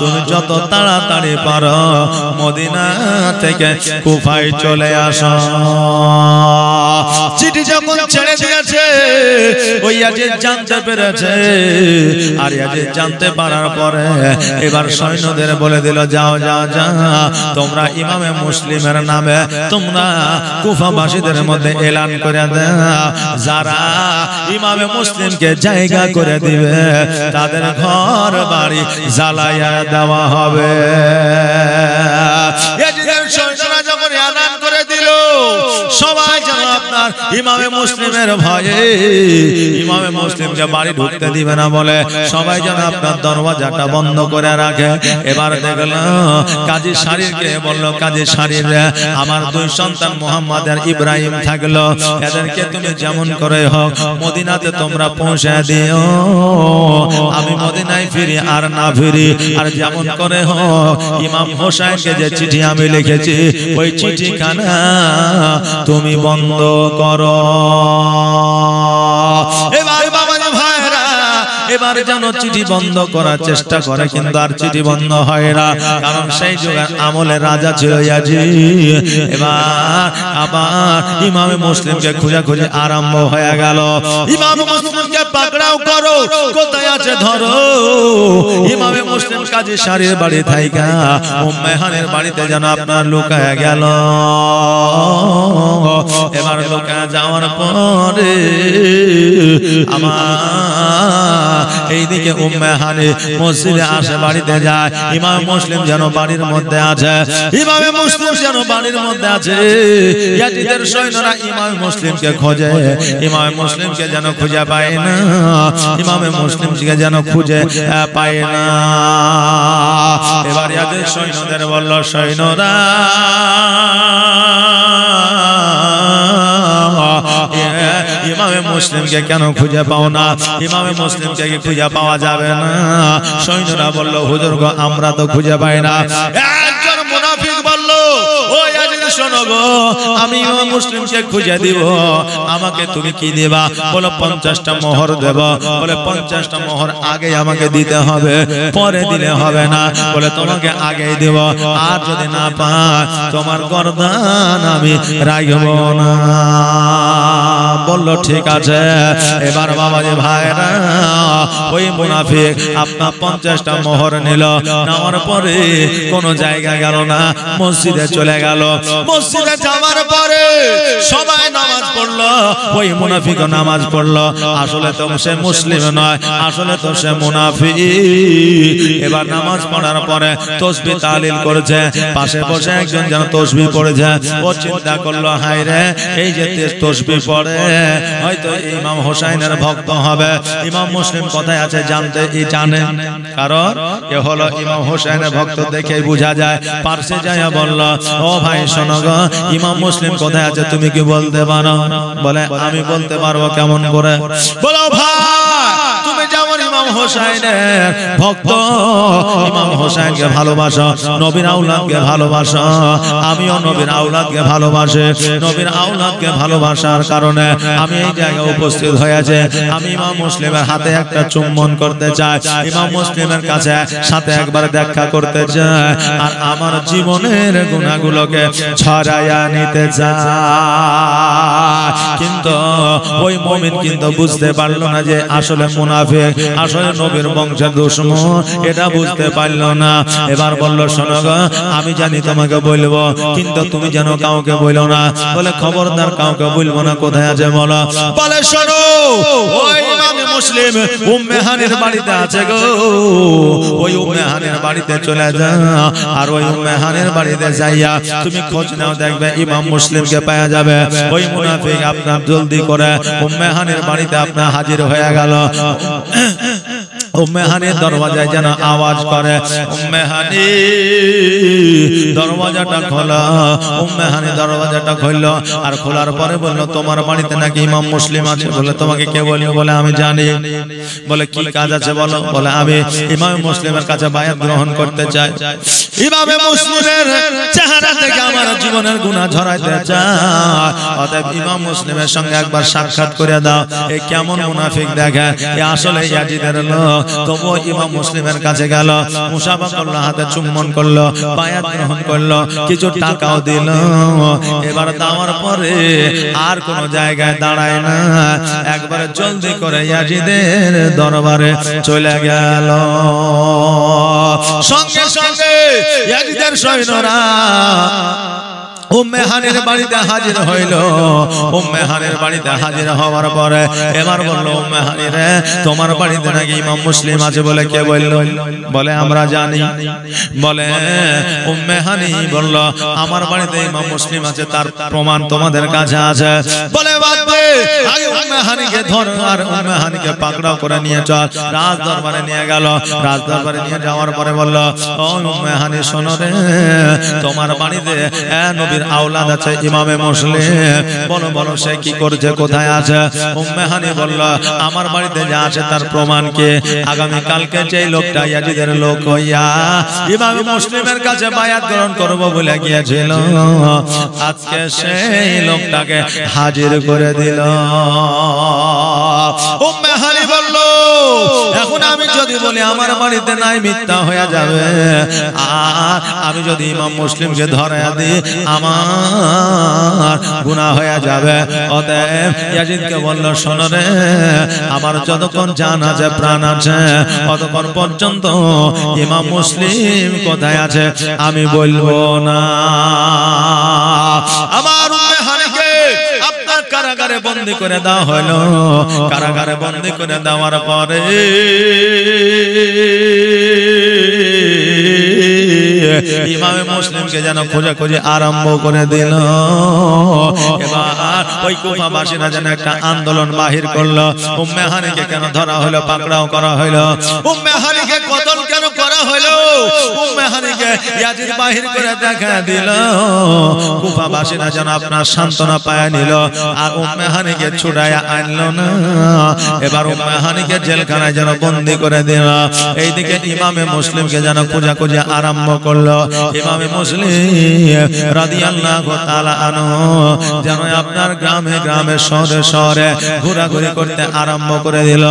Speaker 1: তুমি যত তাড়াতাড়ি পারো মদিনা থেকে কুফায় চলে আসো চিঠি যখন ছেড়ে দিয়েছে ওই ইয়াজিদ জানতে পেরেছে আর ইয়াজিদ জানতে পারার পরে এবার সৈন্যদের বলে দিল যাও যাও যাও তোমরা ইমামে মুসলিমের নামে তোমরা কুফাবাসীদের মধ্যে এলান করে দাও যারা ইমামে মুসলিমকে জায়গা করে দিবে তাদের ঘর বাড়ি জ্বালাইয়া দেওয়া হবে। ইয়াজিদের সৈন্যরা যখন এলান করে দিল সবাই যেন আপনার ইমামে মুসলিমের ভয়ে ইমামে মুসলিমকে বাড়ি ঢুকতে দিবে না বলে সবাই যেন আপনার দরওয়াজাটা বন্ধ করে রাখে। এবার দেখলো কাজী শারীরকে বলল কাজী শারীর আমার দুই সন্তান মুহাম্মদ আর ইব্রাহিম থাকলো এদেরকে তুমি যেমন করে হোক মদিনাতে তোমরা পৌঁছে দিও আমি মদিনায় ফিরি আর না ফিরি আর যেমন করে হোক ইমাম হোসেনকে যে চিঠি আমি লিখেছি ওই চিঠিখানা তুমি বন্ধ করো। এবার বাবাজি ভাইরা এবার যেন চিঠি বন্ধ করার চেষ্টা করে কিন্তু আর চিঠি বন্ধ হয় না কারণ সেই যুগের আমলে রাজা ছিল ইয়াজিদ। এবার আবার ইমামে মুসলিমকে খুঁজে খুঁজে আরম্ভ হয়ে গেল। ইমামে মুসলিমকে পাকড়াও করো কোথায় আছে ধরো। ইমামে মুসলিম কাজী শারীর বাড়ি থাইকা উম্মে হানির বাড়িতে যেন আপনার লুকায় গেল। এবার লুকায় যাওয়ার পরে আমার এইদিকে উম্মে হানি মসজিদে আসে বাড়িতে যায় ইমাম মুসলিম যেন বাড়ির মধ্যে আছে ইমামে মুসলিম যেন বাড়ির মধ্যে আছে। ইয়াজিদের সৈন্যরা ইমাম মুসলিমকে খোঁজে ইমাম মুসলিমকে যেন খুঁজে পায় না ইমামে মুসলিমকে যেন খুঁজে পায় না। এবার ইয়াজিদ সৈন্যদের বলল সৈন্যরা ইমামে মুসলিমকে কেন খুঁজে পাও না ইমামে মুসলিমকে খুঁজে পাওয়া যাবে না। সৈন্যরা বলল হুজুর গো আমরা তো খুঁজে পাই না। একজন মুনাফিক বলল ও ইয়াজিদ শোনো গো আমি ইমাম মুসলিমকে খুঁজে দিব আমাকে তুমি কি দিবা বলো 50টা মোহর দেব বলে 50টা মোহর আগে আমাকে দিতে হবে পরে দিলে হবে না বলে তোমাকে আগেই দেব আর যদি না পাই তোমার গর্দান আমি রাখব না। বলল ঠিক আছে। এবার বাবাজি ভাইরা ওই মুনাফিক আপনার 50টা মোহর নিল নেওয়ার পরে কোন জায়গা গেল না মসজিদে চলে গেল। মসজিদে যাওয়ার পরে সবাই নামাজ পড়লো ওই মুনাফিকও নামাজ পড়লো। আসলে তো সে মুসলিম নয় আসলে তো সে মুনাফিক। এবার নামাজ পড়ার পরে তাসবিহ তাহলিল করেছে পাশে বসে একজন যেন তাসবিহ পড়েছে ও চিন্তা করলো হায় রে এই যে তাসবিহ পড়ে হয়তো ইমাম হোসেনের ভক্ত হবে। ইমাম মুসলিম কোথায় আছে জানতে জানে কারণ এ হলো ইমাম হোসেনের ভক্ত দেখেই বোঝা যায়। পাশে যায় বলল ও ভাই শোনো গো ইমাম মুসলিম কোথায় আছে তুমি কি বলতে পারো বলে আমি বলতে পারবো কেমন করে বলো ভাই তুমি যেমন ইমাম হোসেনের ভক্ত ইমাম হোসেনকে ভালোবাসো নবীর আওলাদকে ভালোবাসো আমিও নবীর আওলাদকে ভালোবাসি নবীর আওলাদকে ভালোবাসার কারণে আমি এই জায়গায় উপস্থিত হয়েছে আমি ইমাম মুসলিমের হাতে একটা চুম্বন করতে চাই ইমাম মুসলিমের কাছে সাথে একবার দেখা করতে চাই আর আমার জীবনের গুনাহগুলোকে ছড়াইয়া নিতে চাই। কিন্তু ওই মুমিন কিন্তু বুঝতে পারলো না যে আসলে মুনাফিক আসলে নবীর বংশের দুশমন এটা বুঝতে পারলো না। এবার বলল শোনো গো আমি জানি তোমাকে বলবো কিন্তু তুমি যেন কাউকে বলো না বলে খবরদার কাউকে বলবো না কোথায় আছে বলো বলে শোনো ওই ইমাম মুসলিম উম্মে হানির বাড়িতে আছে গো ওই উম্মে হানির বাড়িতে চলে যাও আর ওই উম্মে হানির বাড়িতে যাইয়া তুমি খোঁজ নাও দেখবে ইমাম মুসলিমকে পাওয়া যাবে। ওই মুনাফিক আপনার জলদি করে উম্মে হানির বাড়িতে আপনার হাজির হয়ে গেল। উম্মে হানির দরওয়াজায় যেন আওয়াজ করে উম্মে হানি দরওয়াজাটা খোলো। উম্মে হানি দরওয়াজাটা খুললো আর খোলার পরে বলল তোমার বাড়িতে নাকি ইমাম মুসলিম আছে বলে তোমাকে কে বললো বলে আমি জানি বলে কি কাজ আছে বলো বলে আমি ইমাম মুসলিমের কাছে বায়াত গ্রহণ করতে চাই ইমাম মুসলিমের চেহারা থেকে আমার জীবনের গুনাহ ঝরাইতে চাই অতএব ইমাম মুসলিমের সঙ্গে একবার সাক্ষাৎ করে দাও। এই কেমন মুনাফিক দেখে এ আসলে ইয়াজিদের লোক তবুও ইমাম মুসলিমের কাছে গেল, মুসাফা করলো, হাতে চুম্বন করলো, বায়াত গ্রহণ করলো, কিছু টাকাও দিল। এবার দেওয়ার পরে আর কোন জায়গায় দাঁড়ায় না, একবারে জলদি করে ইয়াজিদের দরবারে চলে গেল। সঙ্গে সঙ্গে ইয়াজিদের সৈন্যরা উম্মে হানির বাড়িতে হাজির হইল। উম্মে হানির বাড়িতে হাজির হওয়ার পরে এবার বলল, উম্মে হানি রে, তোমার বাড়িতে নাকি ইমাম মুসলিম আছে বলে কে বলল? বলে আমরা জানি। বলে উম্মে হানি বলল, আমার বাড়িতে ইমাম মুসলিম আছে, তার প্রমাণ তোমাদের কাছে আছে। বলে বাদ দে, আগে উম্মে হানিকে ধর আর উম্মে হানিকে পাকড়াও করে নিয়ে চল। রাজ দরবারে নিয়ে গেল। রাজ দরবারে নিয়ে যাওয়ার পরে বলল, ও উম্মে হানি শোনো রে, তোমার বাড়িতে নবী আওলাদ আছে ইমামে মুসলিম, বলো বলো সে কি করছে, কোথায় আছে? উম্মে হানি বলল, আমার বাড়িতে যা আছে তার প্রমাণ কি? আগামী কালকে যে লোকটা ইয়াজিদের লোক হইয়া ইমামে মুসলিমের কাছে বায়াত গ্রহণ করব বলে গিয়েছিল, আজকে সেই লোকটাকে হাজির করে দিল। উম্মে হানি বলল, এখন আমি যদি বলি আমার বাড়িতে নাই, মিথ্যা হয়ে যাবে, আর আমি যদি ইমাম মুসলিমকে ধরায়া দিই আমার গুনাহ হয়ে যাবে। অতএব ইয়াজিদকে বলল, শোনো রে, আমার যতক্ষণ জান আছে প্রাণ আছে ততক্ষণ পর্যন্ত ইমাম মুসলিম কোথায় আছে আমি বলবো না। আমার উম্মে হানিকে আপনার কারাগারে বন্দী করে দেওয়া হলো। কারাগারে বন্দী করে দেওয়ার পরে ইমামে মুসলিমকে যেন খোঁজাখুঁজি আরম্ভ করে দিল। এবার ওই কুফাবাসীরা যেন একটা আন্দোলন বাহির করলো। উম্মে হানিকে কেন ধরা হলো, পাকড়াও করা হলো? উম্মে হানিকে কতল কেন করা হলো? উম্মে হানিকে ইয়াজিদ বাহির করে দেখা দিল। কুফাবাসীরা যেন আপনার সান্ত্বনা পায় নিল, আর উম্মে হানিকে ছুড়াইয়া আনলো না। এবার উম্মে হানিকে জেলখানায় যেন বন্দী করে দিল। এইদিকে ইমামে মুসলিমকে যেন খোঁজাখুঁজি আরম্ভ করলো। ইমামে মুসলিম রাদিয়াল্লাহু তাআলা আনহু যেন আপনার গ্রামে গ্রামে শহরে শহরে ঘোরাঘুরি করতে আরম্ভ করে দিল।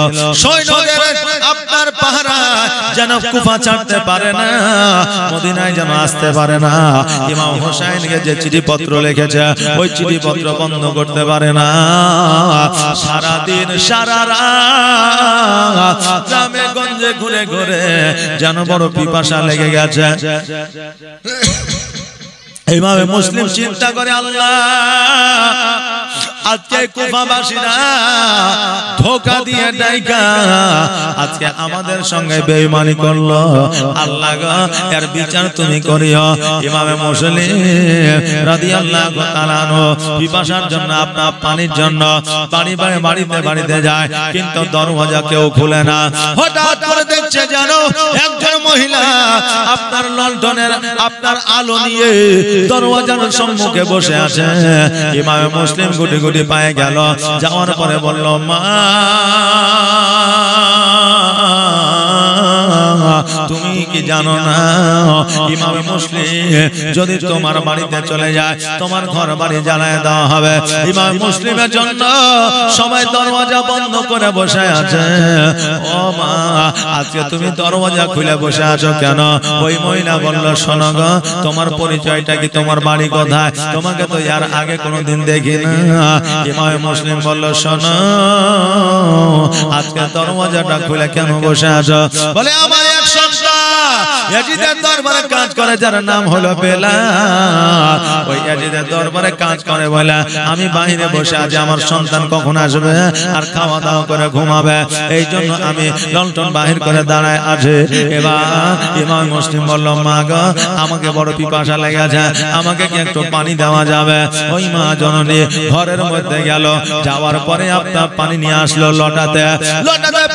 Speaker 1: সৈন্যদের আপনার পাহারা যেন কুফা ছাড়তে পারে না, মদিনায় যেন আসতে পারে না। ইমাম হোসেনকে যে চিঠিপত্র লিখেছে ওই চিঠিপত্র বন্ধ করতে পারে না। সারা দিন সারা রাত গ্রামে গঞ্জে ঘুরে ঘুরে যেন বড় পিপাসা লেগে গেছে। ইমামে মুসলিম চিন্তা করে, আল্লাহ আজকে কুফাবাসীরা ধোঁকা দিয়ে ডাইকা আজকে আমাদের সঙ্গে বেঈমানি করলো, আল্লাহ গো এর বিচার তুমি করিও। ইমামে মুসলিম রাদিয়াল্লাহু তাআলা আনহু পিপাসার জন্য আপনার পানির জন্য বাড়িতে বাড়িতে যায়, কিন্তু দরওয়াজা কেউ খুলে না। হঠাৎ করে দেখছে জানো একজন মহিলা আপনার লণ্ঠনের আপনার আলো নিয়ে দরওয়াজার সম্মুখে বসে আছে। ইমামে মুসলিম গুটি গুটি পায়ে গেল, যাওয়ার পরে বলল, মা তুমি কি জানো না ইমামে মুসলিম যদি তোমার বাড়িতে চলে যায় তোমার ঘর বাড়ি জ্বালায় দেওয়া হবে। ইমাম মুসলিমের জন্য সবাই দরওয়াজা বন্ধ করে বসে আছে। ও মা, আজকে তুমি দরওয়াজা খুলে বসে আছো কেন? ওই মহিলা বলল, শোনো গো, তোমার পরিচয়টা কি, তোমার বাড়ি কোথায়? তোমাকে তো এর আগে কোনোদিন দেখি না। ইমাম মুসলিম বলল, শোনো, আজকে দরওয়াজাটা খুলে কেন বসে আছো? বলে, আমার এক সন্তান ইয়াজিদের দরবারে কাজ করে, যার নাম হলো বেলাল। ওই ইয়াজিদের দরবারে কাজ করে বলে আমি বাইরে বসে আছি, আমার সন্তান কখন আসবে আর খাওয়া দাওয়া করে ঘুমাবে, এই জন্য আমি লণ্ঠন বাহির করে দাঁড়ায় আছে। এবার ইমাম মুসলিম বলল, মা গো, আমাকে বড় পিপাসা লেগেছে, আমাকে কি একটু পানি দেওয়া যাবে? ওই মা জননী ঘরের মধ্যে গেল, যাওয়ার পরে আপনার পানি নিয়ে আসলো লটাতে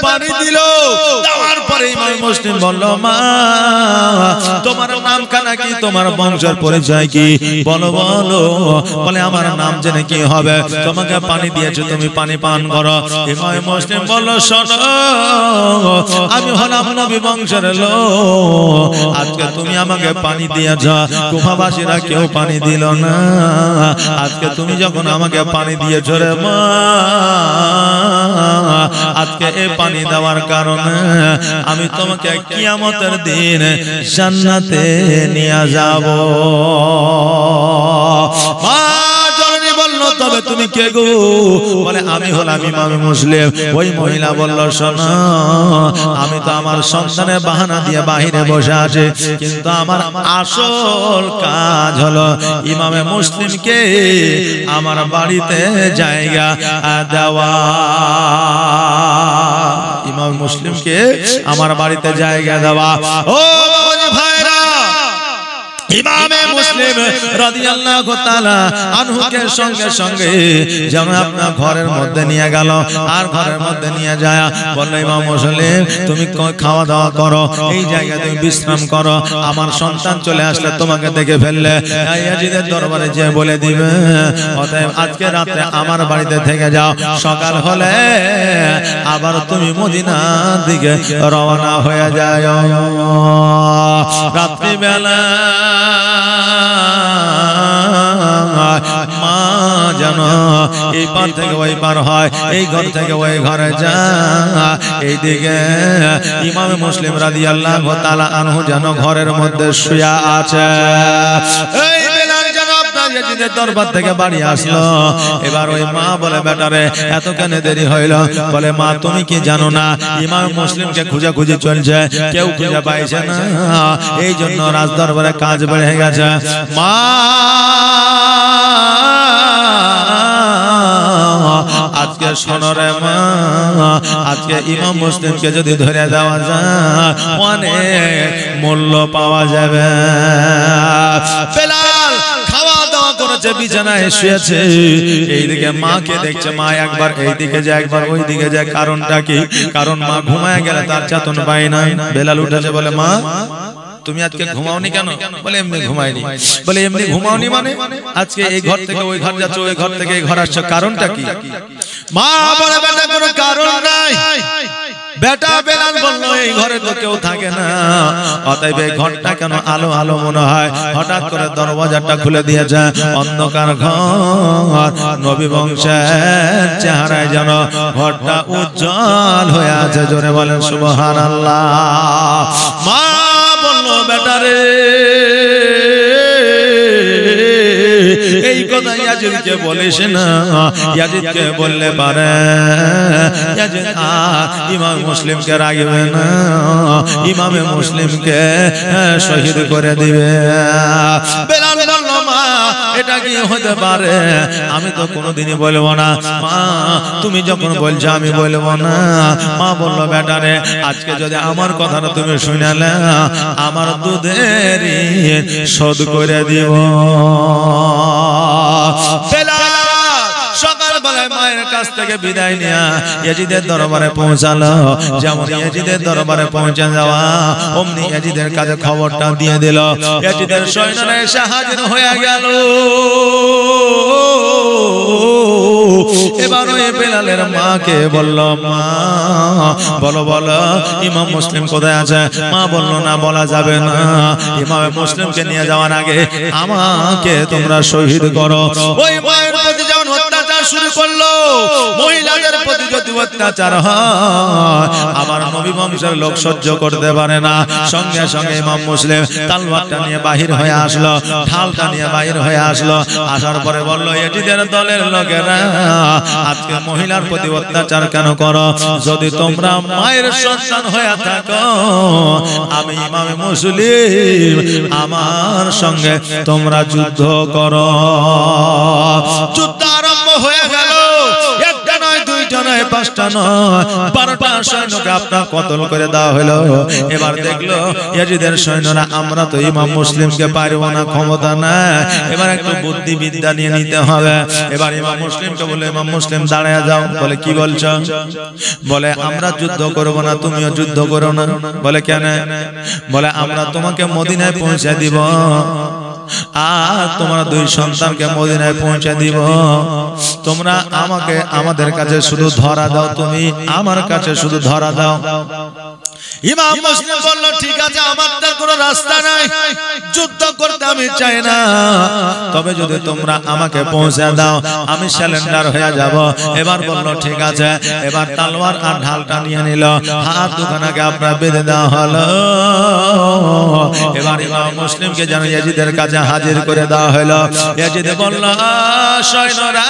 Speaker 1: পানি দিল। দেওয়ার পরে ইমাম মুসলিম বলল, মা তোমার নাম কানা কি, তোমার বংশের পরিচয় কি, বলো বলো। বলে, আমার নাম জেনে কি হবে, তোমাকে পানি দিয়েছে, তুমি পানি পান করো। ইমাম মুসলিম বলল, শোনো, আমি হলাম নবী বংশের লোক, আজকে তুমি আমাকে পানি দিয়েছ, কুফাবাসীরা কেউ পানি দিল না, আজকে তুমি যখন আমাকে পানি দিয়েছ রে মা, আজকে এই পানি দেওয়ার কারণে আমি তোমাকে কিয়ামতের দিন জান্নাতে নিয়ে যাব। মা জননী বলল, তবে তুমি কে গো? বলে আমি হলাম ইমাম মুসলিম। ওই মহিলা বলল, শোনো, আমি তো আমার সন্তানের বাহানা দিয়ে বাহিরে বসে আছি, কিন্তু আমার আসল কাজ হলো ইমামে মুসলিমকে আমার বাড়িতে জায়গা দেওয়া। ইমাম মুসলিমকে আমার বাড়িতে জায়গা দেওয়া। ও ভাইরা, ইমামে মুসলিম রাদিয়াল্লাহু তাআলা আনহুকে সঙ্গে সঙ্গে যেন আপনার ঘরের মধ্যে নিয়ে গেল, আর ঘরের মধ্যে নিয়ে যায় বলল, ইমাম মুসলিম তুমি খাওয়া দাওয়া করো, এই জায়গায় তুমি বিশ্রাম করো, আমার সন্তান চলে আসলে তোমাকে দেখে ফেললে ইয়াজিদের দরবারে যে বলে দিবে, অতএব আজকে রাতে আমার বাড়িতে থেকে যাও, সকাল হলে আবার তুমি মদিনার দিকে রওনা হয়ে যায়। রাত্রিবেলা মা যেন এই পার থেকে ওই পার হয়, এই ঘর থেকে ওই ঘরে যায়। এইদিকে ইমাম মুসলিম রাদিয়াল্লাহু তাআলা আনহু যেন ঘরের মধ্যে শুয়ে আছে। এই বেলাল যেন আপনার ইয়াজিদের দরবার থেকে বাড়ি আসলো। এবার ওই মা বলে, বেটারে এত কেন দেরি হইল? বলে, মা তুমি কি জানো না ইমাম মুসলিমকে খুঁজে খুঁজে চলছে, কেউ খুঁজে পাইছে না, এই জন্য রাজ দরবারে কাজ বেড়ে গেছে। মা আজকে শোনো রে মা, আজকে ইমাম মুসলিমকে যদি ধরে দেওয়া যায় অনেক মূল্য পাওয়া যাবে। বেলাল খাওয়া দাওয়া করেছে, বিছানায় শুয়েছে, এইদিকে মাকে দেখছে। মা একবার এইদিকে যায়, একবার ওই দিকে যায়। কারণটা কি? কারণ মা ঘুমায় গেলে তার চেতন পায় না। বেলাল উঠেছে, বলে, মা তুমি আজকে ঘুমাওনি কেন? বলে, এমনি ঘুমাইনি। বলে, এমনি ঘুমাওনি মানে? আজকে এই ঘর থেকে ওই ঘর যাচ্ছ, ওই ঘর থেকে এই ঘর আসছো, কারণটা কি? মা বলে, বেটা কোনো কারণ নাই। বেটা বেলাল বলল, এই ঘরে তো কেউ থাকে না, অতএব এই ঘরটা কেন আলো আলো মনে হয়। হঠাৎ করে দরওয়াজাটা খুলে দিয়েছে, অন্ধকার ঘর, নবী বংশের চেহারায় যেন ঘরটা উজ্জ্বল হয়ে আছে। জোরে বলেন সুবহানাল্লাহ। মা বলল, বেটারে এই কথা ইয়াজিদকে বলিস না, ইয়াজিদকে বললে পারে ইয়াজিদ ইমাম মুসলিমকে রাখবে না, ইমামে মুসলিমকে শহীদ করে দিবে। বেলাল বলল, মা এটা কি হতে পারে? আমি তো কোনোদিনই বলবো না। মা তুমি যখন বলছো আমি বলবো না। মা বলল, বেটারে আজকে যদি আমার কথাটা তুমি শুনালে আমার দুধের শোধ করে দিব। সকালবেলায় মায়ের কাছ থেকে বিদায় নিয়ে ইয়াজিদের দরবারে পৌঁছালো। যেমন ইয়াজিদের দরবারে পৌঁছে যাওয়া অমনি ইয়াজিদের কাছে খবরটা দিয়ে দিল। ইয়াজিদের সৈন্যরা এসে হাজির হয়ে গেল। এবার ওই বেলালের মাকে বলল, মা বলো বলো ইমাম মুসলিম কোথায় আছে? মা বলল, না বলা যাবে না, ইমাম মুসলিমকে নিয়ে যাওয়ার আগে আমাকে তোমরা শহীদ করো। ওই মায়ের প্রতি যেমন অত্যাচার শুরু করলো, মহিলাদের প্রতি যদি অত্যাচার হয় আমার নবী বংশের লোক সহ্য করতে পারে না। সঙ্গে সঙ্গে ইমাম মুসলিম তলোয়ারটা নিয়ে বাহির হয়ে আসলো, ঢালটা নিয়ে বাহির হয়ে আসলো। আসার পরে বলল, এটিদের দলের লোকেরা আজকে মহিলার প্রতি অত্যাচার কেন করো? যদি তোমরা মায়ের সন্তান হয়ে থাকো, আমি ইমাম মুসলিম, আমার সঙ্গে তোমরা যুদ্ধ করো। যুদ্ধ আরম্ভ হয়ে গেল। একটা নয়, দুইটা নয়, পাঁচটা নয়, 12টা সৈন্যকে আপনার কতল করে দেওয়া হলো। এবার দেখলো ইয়াজিদের সৈন্যরা, আমরা তো ইমাম মুসলিমকে পারবো না, ক্ষমতা না, এবার একটু বুদ্ধিবিদ্যা নিয়ে নিতে হবে। এবার ইমাম মুসলিমকে বলে, ইমাম মুসলিম দাঁড়ায় যাও। বলে, কি বলছো? বলে, আমরা যুদ্ধ করবো না, তুমিও যুদ্ধ করো না। বলে, কেন? বলে, আমরা তোমাকে মদিনায় পৌঁছে দিব, আর তোমার দুই সন্তানকে মদিনায় পৌঁছে দিব। তোমরা আমাকে আমাদের কাছে শুধু ধরা দাও, তুমি আমার কাছে শুধু ধরা দাও। ইমাম মুসলিম বলল ঠিক আছে আমার তার কোনো রাস্তা নাই, যুদ্ধ করতে আমি চাই না, তবে যদি তোমরা আমাকে পৌঁছে দাও আমি সারেন্ডার হয়ে যাব। এবার বলল ঠিক আছে। এবার তলোয়ার আর ঢালটা নিয়ে নিল, হাত দুখানাকে আপনার বেঁধে দেওয়া হলো। এবার ইমাম মুসলিমকে যেন ইয়াজিদের কাছে হাজির করে দেওয়া হলো। ইয়াজিদ বলল সৈন্যরা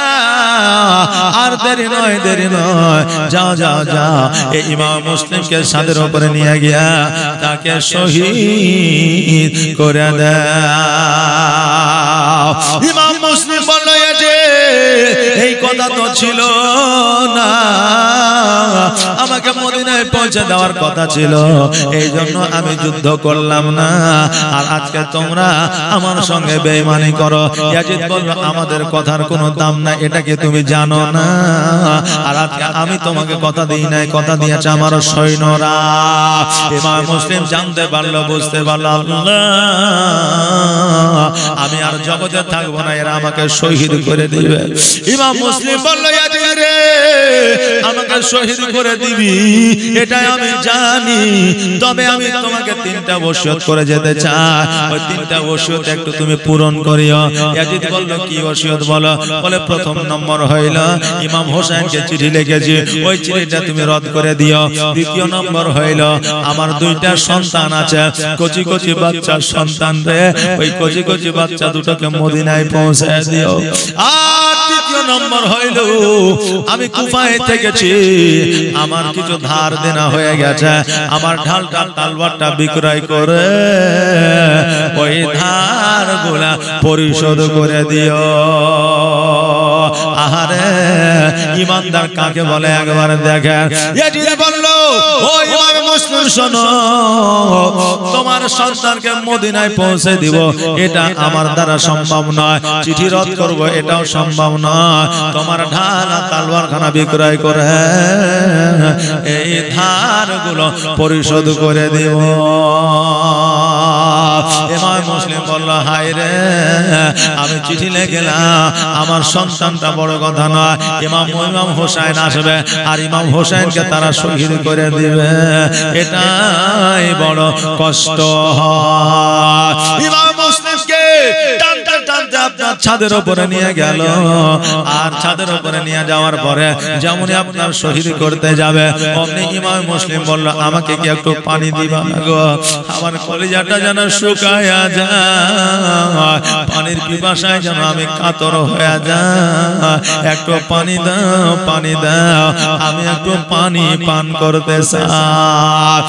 Speaker 1: আর দেরি নয়, দেরি নয়, যাও যাও যাও, এই ইমাম মুসলিমকে ছাদের উপরে নিয়ে গিয়া তাকে শহীদ করে দাও। ইমাম মুসলিম বলল এই কথা তো ছিল না, আমাকে মদিনায় পৌঁছে দেওয়ার কথা ছিল, এই জন্য আমি যুদ্ধ করলাম না, আর আজকে তোমরা আমার সঙ্গে বেঈমানি করো। ইয়াজিদ বলল আমাদের কথার কোনো দাম নাই, এটা কি তুমি জানো না? আর আজকে আমি তোমাকে কথা দিই নাই, কথা দিয়েছে আমার সৈন্যরা। ইমাম মুসলিম জানতে পারলো, বুঝতে পারলো আল্লাহ আমি আর জগতে থাকবো না, এরা আমাকে শহীদ করে দিবে। ইমাম মুসলিম বলল ইয়াজিদ রে আমাকে শহীদ করে দিবি এটাই আমি জানি, তবে আমি তোমাকে 3টা ওসিয়ত করে যেতে চাই, ওই 3টা ওসিয়ত একটু তুমি পূরণ করিও। ইয়াজিদ বলল কি ওসিয়ত বলো? বলে প্রথম নম্বর হইল ইমাম হোসেনকে চিঠি লিখেছি, ওই চিঠিটা তুমি রদ করে দিও। দ্বিতীয় নম্বর হইল আমার 2টা সন্তান আছে, কচি কচি বাচ্চা সন্তান রে, ওই কচি কচি বাচ্চা দুটোকে মদিনায় পৌঁছে দিও। আর তৃতীয় নম্বর হইল আমি কুফায় থেকেছি, আমার কিছু ধার দেনা হয়ে গেছে, আমার ঢালটা তলোয়ারটা বিক্রয় করে ওই ধার গুলা পরিশোধ করে দিও। আহারে ইমানদার কাকে বলে একবার দেখেন। ইয়াজিদ বলল ও ইমাম মুসলিম শোনো, তোমার সন্তানকে মদিনায় পৌঁছে দিব এটা আমার দ্বারা সম্ভব নয়, চিঠি রদ করব এটাও সম্ভব নয়, তোমার ঢাল আর তলোয়ারখানা বিক্রয় করে এই ধারগুলো পরিশোধ করে দিব। ইমাম মুসলিম বলল হায় রে আমি চিঠি লিখলাম, আমার সন্তানটা বড় কথা নয়, ইমাম হোসেন আসবে আর ইমাম হোসেনকে তারা শহীদ করে দিবে, এটাই বড় কষ্ট হয়। ইমাম মুসলিমকে টানতে টানতে আপনার ছাদের উপরে নিয়ে গেল, আর ছাদের উপরে নিয়ে যাওয়ার পরে যেমনই আপনার শহীদ করতে যাবে অমনি ইমাম মুসলিম বলল আমাকে কি একটু পানি দিবা গো, আমার কলিজাটা যেন শুকায়া যায়, পানির পিপাসায় যেন আমি কাতর হয়ে যাই, একটু পানি দাও, পানি দাও, আমি একটু পানি পান করতে চাই।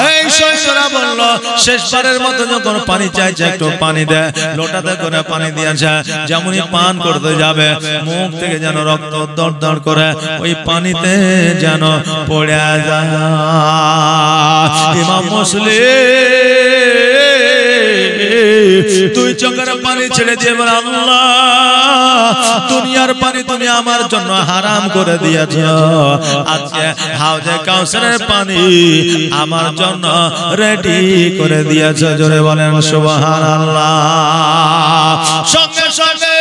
Speaker 1: এই সৈন্যরা বলল শেষবারের মতো যখন পানি চাইছে একটু পানি দে, লোটাতে করে পানি দিয়েছে, যেমনই পান করতে যাবে মুখ থেকে যেন রক্ত দর দর করে ওই পানিতে যেন পড়ে যায়। ইমাম মুসলিম তুই চোখের পানি ছেড়ে দিয়ে বল আল্লাহ দুনিয়ার পানি তুমি আমার জন্য হারাম করে দিয়েছ, আজকে হাউজে কাউসারের পানি আমার জন্য রেডি করে দিয়েছ, জোরে বলেন সুবহানাল্লাহ। সঙ্গে সঙ্গে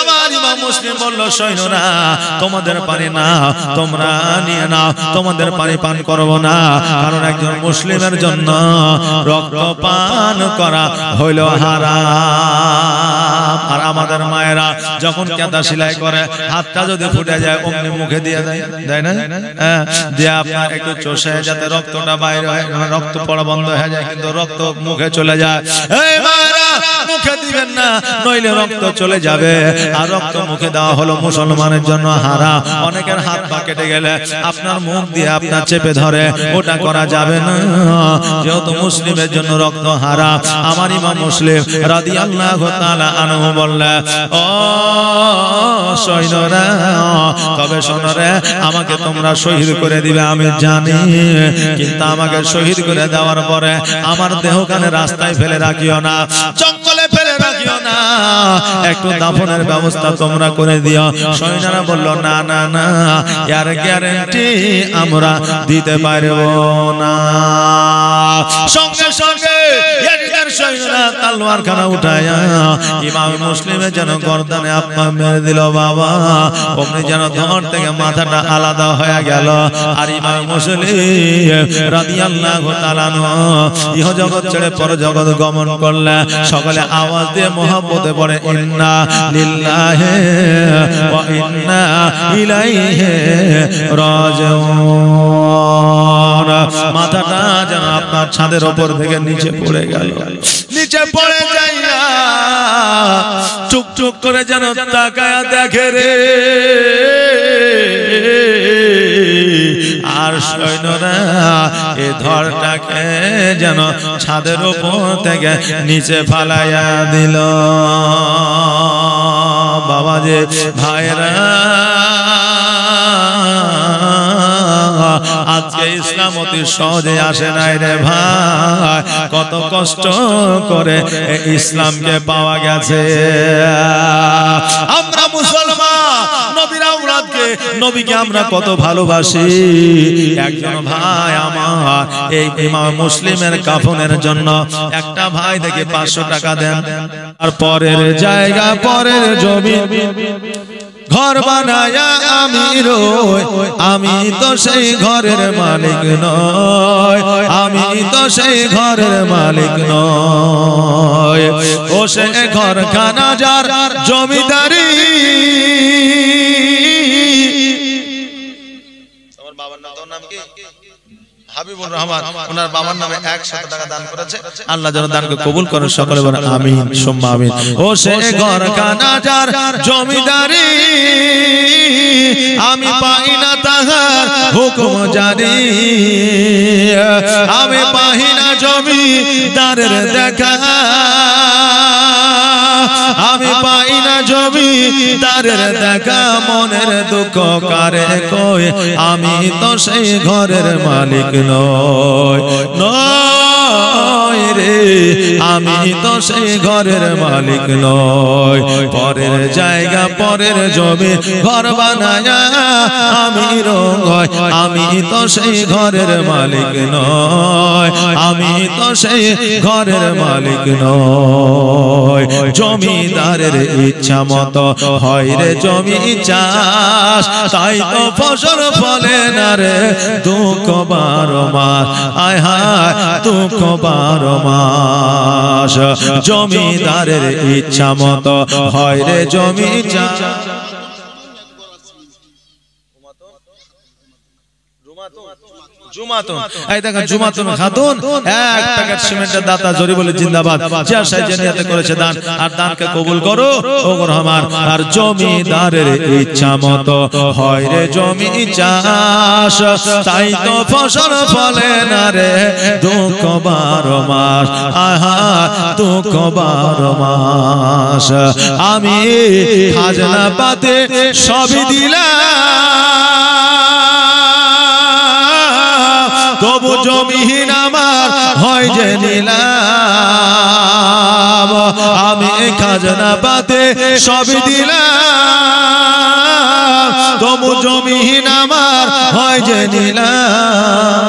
Speaker 1: আমার ইমাম মুসলিম বলল সৈন্যরা তোমাদের পানি না তোমরা নিয়ে নাও, তোমাদের পানি পান করব না, কারণ একজন মুসলিমের জন্য রক্ত পান করা হইল হারাম। আর আমাদের মায়েরা যখন কাঁথা সেলাই করে হাতটা যদি ফুটে যায় অমনি মুখে দিয়ে দেয় না, যে আপনার একটু চষে যাতে রক্তটা বাইরে হয়, রক্ত পড়া বন্ধ হয়ে যায়, কিন্তু রক্ত মুখে চলে যায়। এই মায়েরা মুখে দিবেন না নইলে রক্ত চলে যাবে, আর রক্ত মুখে দেওয়া হলো মুসলমানের জন্য হারাম। অনেকের হাত পা কেটে গেলে আপনার মুখ দিয়ে আপনার চেপে ধরে, ওটা করা যাবে না, যেহেতু মুসলিমের জন্য রক্ত হারাম। আমার ইমাম মুসলিম রাদিয়াল্লাহু তাআলা আনহু বললেন ও সৈন্যরা তবে শোনো রে, আমাকে তোমরা শহীদ করে দিবে আমি জানি, কিন্তু আমাকে শহীদ করে দেওয়ার পরে আমার দেহখানে রাস্তায় ফেলে রাখিও না, জঙ্গলে ফেলে রাখিও না, একটু দাফনের ব্যবস্থা তোমরা করে দিও। সৈন্যরা বলল না না না, এর গ্যারান্টি আমরা দিতে পারবো না। সঙ্গে সঙ্গে তলোয়ার খানা উঠায়া ইমাম মুসলিমের যেন গর্দানে আপনা মেরে দিল বাবা। অমনি যেন ধর থেকে মাথাটা আলাদা হয়ে গেল। আর ইমাম মুসলিম রাদিয়াল্লাহু তাআলা ইহ জগৎ ছেড়ে পর জগৎ গমন করলেন। সকলে আওয়াজ দিয়ে মহব্বতে পড়ে ইন্না লিল্লাহি ওয়া ইন্না ইলাইহি রাজিউন। মাথাটা যেন আপনার ছাদের উপর থেকে নিচে পড়ে গেল। নিচে পড়ে যাইয়া চুপ চুপ করে যেন তাকায়া দেখে রে। আর সৈন্যরা এ ধরটাকে যেন ছাদের উপর থেকে নিচে ফালাইয়া দিল। বাবা যে ভাইরা, আজকে ইসলাম অতি সহজে আসে নাই রে ভাই। কত কষ্ট করে ইসলামকে পাওয়া গেছে। আমরা মুসলমান, নবীর আওলাদকে, নবীকে আমরা কত ভালোবাসি। একজন ভাই আমার এই ইমাম মুসলিমের কাফনের জন্য একটা ভাই দেখে 500 টাকা দেন। আর পরের জায়গা পরের জমি ঘর বানায়া আমি রই, আমি তো সেই ঘরের মালিক নয়, আমি তো সেই ঘরের মালিক নয়। ও সে ঘর খানা যার জমিদারি। আমার বাবার নাম কি? হাবিবুর রহমান। ওনার বাবার নামে 100 টাকা দান করেছে। আল্লাহ যেন দানকে কবুল করেন। সকলে বলেন আমিন সুম্মা আমিন। ও সে ঘর খানা যার জমিদারি, আমি পাই না তাহার হুকুম জারি। আমি পাই না জমিদারের দেখা, আমি পাই না জমিদারের দেখা। মনের দুঃখ কারে কই, আমি তো সেই ঘরের মালিক নয়, নয় রে, আমি তো সেই ঘরের মালিক নয়। পরের জায়গা পরের জমি ঘর বানায়া আমি রঙয়, আমি তো সেই ঘরের মালিক নয়, আমি তো সেই ঘরের মালিক নয়। জমিদারের ইচ্ছা মতো হয় রে জমি চাষ, তাই তো ফসল ফলে না রে দুঃখ 12 মাস। আয় হায় দুঃখ 12 মাস। জমিদারের ইচ্ছা মতো হয় রে জমি চাষ। জুমাতুন, এই দেখেন জুমাতুন খাতুন 1 প্যাকেট সিমেন্টের দাতা জরি বলে জিন্দাবাদ। যা সাইজে নিয়তে করেছে দান, আর দানকে কবুল করো ও রহমান। আর জমিদারের ইচ্ছা মতো হয় রে জমি চাষ, তাই তো ফসল ফলে না রে দুঃখ 12 মাস। আহা দুঃখ 12 মাস। আমি খাজনা পাতে সবই দিলাম, তবু জমিহীন আমার হয় যে নিলাম। আমি খাজনা পাতে সবই দিলাম, তবু জমিহীন আমার হয় যে নিলাম।